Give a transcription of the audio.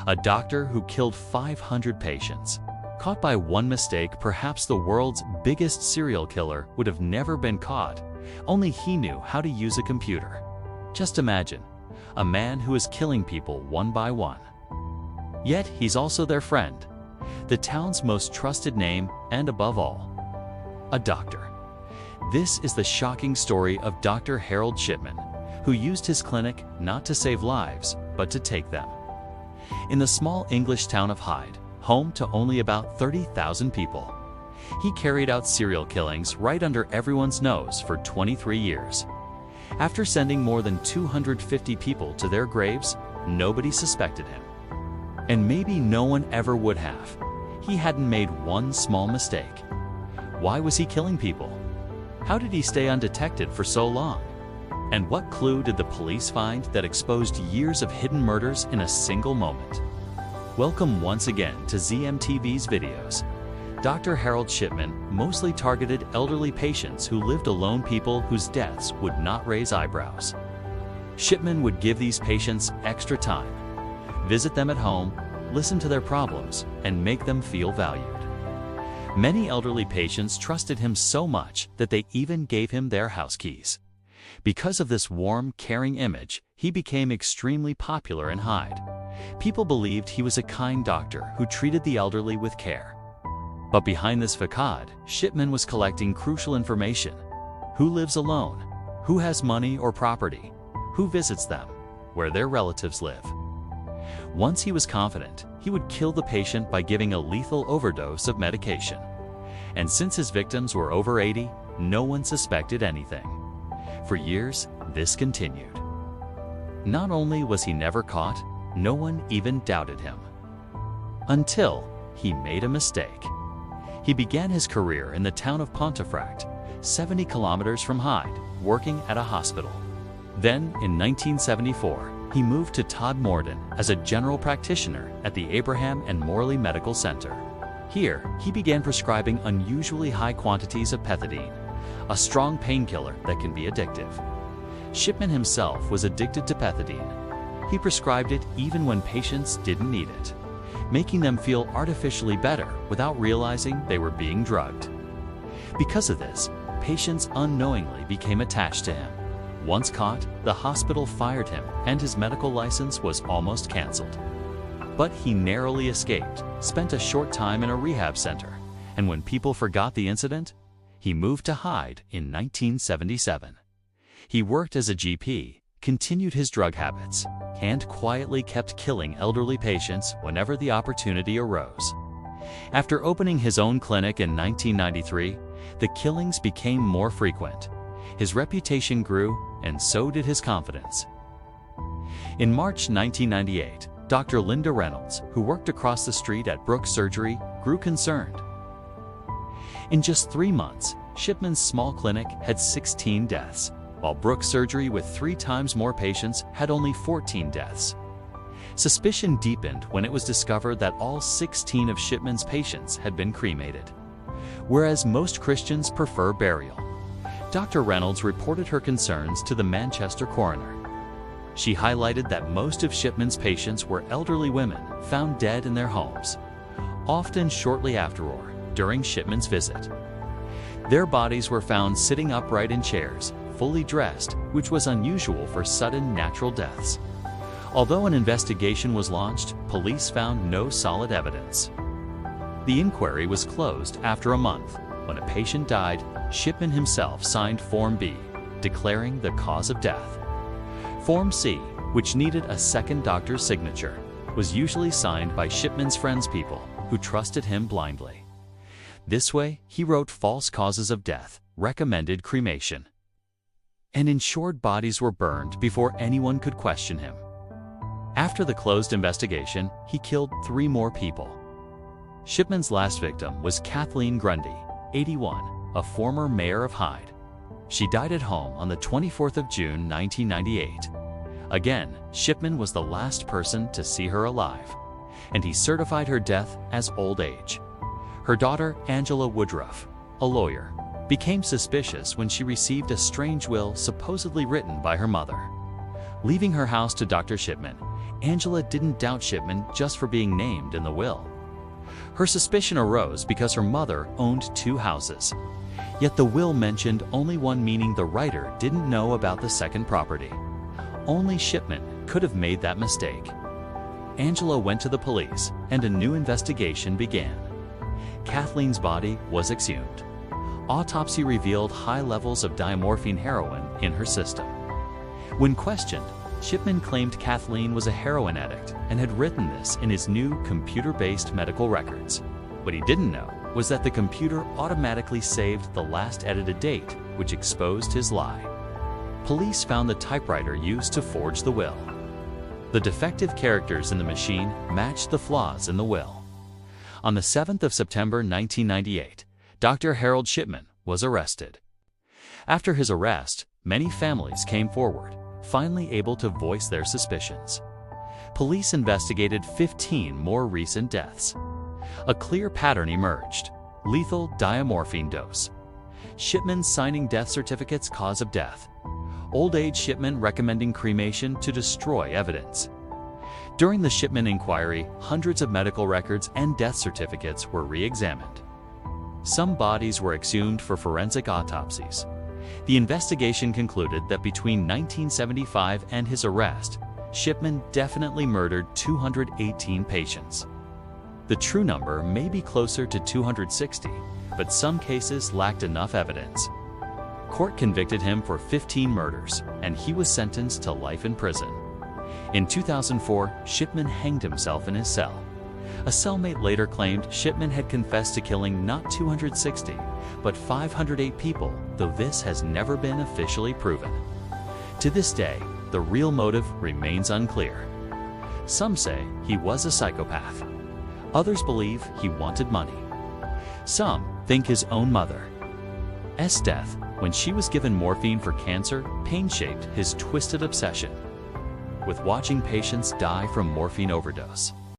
a doctor who killed 500 patients. Caught by one mistake, perhaps the world's biggest serial killer would have never been caught. Only he knew how to use a computer. Just imagine, a man who is killing people one by one. Yet he's also their friend, the town's most trusted name, and above all, a doctor. This is the shocking story of Dr. Harold Shipman, who used his clinic not to save lives, but to take them. In the small English town of Hyde, home to only about 30,000 people, he carried out serial killings right under everyone's nose for 23 years. After sending more than 250 people to their graves, nobody suspected him. And maybe no one ever would have. He hadn't made one small mistake. Why was he killing people? How did he stay undetected for so long? And what clue did the police find that exposed years of hidden murders in a single moment? Welcome once again to ZMTV's videos. Dr. Harold Shipman mostly targeted elderly patients who lived alone, people whose deaths would not raise eyebrows. Shipman would give these patients extra time, visit them at home, listen to their problems, and make them feel valued. Many elderly patients trusted him so much that they even gave him their house keys. Because of this warm, caring image, he became extremely popular in Hyde. People believed he was a kind doctor who treated the elderly with care. But behind this facade, Shipman was collecting crucial information. Who lives alone? Who has money or property? Who visits them? Where their relatives live? Once he was confident, he would kill the patient by giving a lethal overdose of medication. And since his victims were over 80, no one suspected anything. For years, this continued. Not only was he never caught, no one even doubted him. Until he made a mistake. He began his career in the town of Pontefract, 70 kilometers from Hyde, working at a hospital. Then, in 1974, he moved to Todmorden as a general practitioner at the Abraham and Morley Medical Center. Here, he began prescribing unusually high quantities of pethidine, a strong painkiller that can be addictive. Shipman himself was addicted to pethidine. He prescribed it even when patients didn't need it, making them feel artificially better without realizing they were being drugged. Because of this, patients unknowingly became attached to him. Once caught, the hospital fired him and his medical license was almost canceled. But he narrowly escaped, spent a short time in a rehab center, and when people forgot the incident, he moved to Hyde in 1977. He worked as a GP, continued his drug habits, and quietly kept killing elderly patients whenever the opportunity arose. After opening his own clinic in 1993, the killings became more frequent. His reputation grew, and so did his confidence. In March 1998, Dr. Linda Reynolds, who worked across the street at Brooks Surgery, grew concerned. In just 3 months, Shipman's small clinic had 16 deaths, while Brooks Surgery, with 3 times more patients, had only 14 deaths. Suspicion deepened when it was discovered that all 16 of Shipman's patients had been cremated. Whereas most Christians prefer burial, Dr. Reynolds reported her concerns to the Manchester coroner. She highlighted that most of Shipman's patients were elderly women found dead in their homes, often shortly after or during Shipman's visit. Their bodies were found sitting upright in chairs, fully dressed, which was unusual for sudden natural deaths. Although an investigation was launched, police found no solid evidence. The inquiry was closed after a month. When a patient died, Shipman himself signed Form B, declaring the cause of death. Form C, which needed a second doctor's signature, was usually signed by Shipman's friends, people who trusted him blindly. This way, he wrote false causes of death, recommended cremation, and ensured bodies were burned before anyone could question him. After the closed investigation, he killed 3 more people. Shipman's last victim was Kathleen Grundy, 81, a former mayor of Hyde. She died at home on the 24th of June, 1998. Again, Shipman was the last person to see her alive, and he certified her death as old age. Her daughter, Angela Woodruff, a lawyer, became suspicious when she received a strange will supposedly written by her mother. Leaving her house to Dr. Shipman, Angela didn't doubt Shipman just for being named in the will. Her suspicion arose because her mother owned 2 houses. Yet the will mentioned only one, meaning the writer didn't know about the second property. Only Shipman could have made that mistake. Angela went to the police, and a new investigation began. Kathleen's body was exhumed. Autopsy revealed high levels of diamorphine heroin in her system. When questioned, Shipman claimed Kathleen was a heroin addict and had written this in his new computer-based medical records. What he didn't know was that the computer automatically saved the last edited date, which exposed his lie. Police found the typewriter used to forge the will. The defective characters in the machine matched the flaws in the will. On the 7th of September 1998, Dr. Harold Shipman was arrested. After his arrest, many families came forward, finally able to voice their suspicions. Police investigated 15 more recent deaths. A clear pattern emerged: lethal diamorphine dose. Shipman signing death certificates, cause of death. Old age Shipman recommending cremation to destroy evidence. During the Shipman inquiry, hundreds of medical records and death certificates were re-examined. Some bodies were exhumed for forensic autopsies. The investigation concluded that between 1975 and his arrest, Shipman definitely murdered 218 patients. The true number may be closer to 260, but some cases lacked enough evidence. Court convicted him for 15 murders, and he was sentenced to life in prison. In 2004, Shipman hanged himself in his cell. A cellmate later claimed Shipman had confessed to killing not 260, but 508 people, though this has never been officially proven. To this day, the real motive remains unclear. Some say he was a psychopath. Others believe he wanted money. Some think his own mother's death, when she was given morphine for cancer, pain-shaped his twisted obsession with watching patients die from morphine overdose.